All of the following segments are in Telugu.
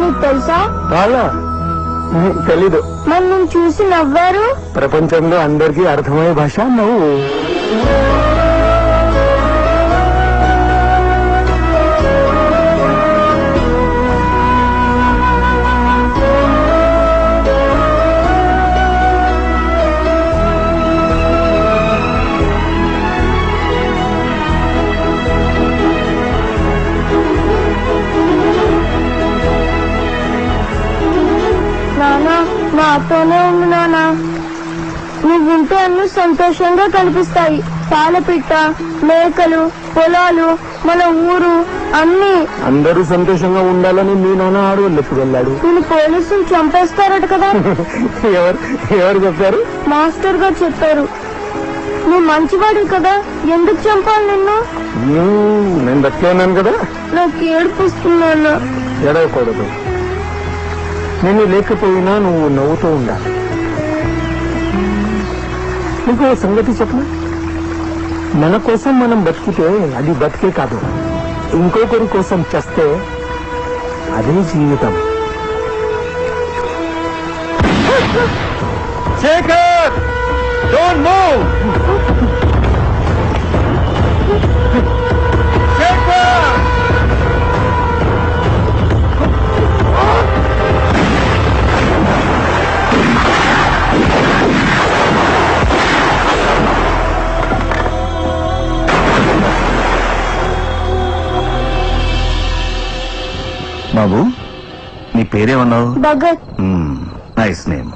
నీకు తెలుసా? తెలీదు. మరి నేను చూసి నవ్వారు. ప్రపంచంలో అందరికీ అర్థమయ్యే భాష నవ్వు. నాతోనే ఉంది నాన్న. నువ్వు వింటే అన్ని సంతోషంగా కనిపిస్తాయి. పాలపిట్ట, మేకలు, పొలాలు, మన ఊరు అన్ని. అందరూ సంతోషంగా ఉండాలని మీ నాన్న అడవుల్లోకి వెళ్ళాడు. నేను పోలీసులు చంపేస్తారట కదా. ఎవరు చెప్పారు? మాస్టర్ గారు చెప్పారు. నువ్వు మంచివాడు కదా, ఎందుకు చంపాలి నిన్ను? నేను బతికే కదా. నాకు ఏడుపుస్తున్నాను. ఏడవకూడదు. నేను లేకపోయినా నువ్వు నవ్వుతూ ఉండాలి. నీకు సంగతి చెప్పనా? మన కోసం మనం బతికితే అది బతికే కాదు. ఇంకొకరి కోసం చేస్తే అదే జీవితం. Shekhar, don't move. బాబు, నీ పేరేమన్నావు? భగత్. Nice name.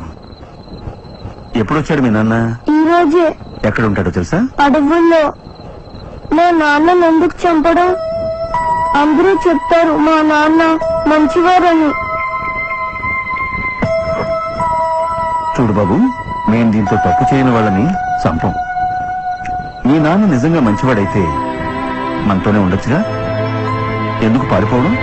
ఎప్పుడు వచ్చాడు మీ నాన్న? ఈ రోజే. ఎక్కడ ఉంటాడో తెలుసా? అడవుల్లో. మా నాన్నను ఎందుకు చంపడం? అందరూ చెప్తారు మా నాన్న మంచివారని. చూడు బాబు, మేం దీంతో తప్పు చేయని వాళ్ళని చంపం. మీ నాన్న నిజంగా మంచివాడైతే మనతోనే ఉండొచ్చుగా. ఎందుకు పారిపోవడం?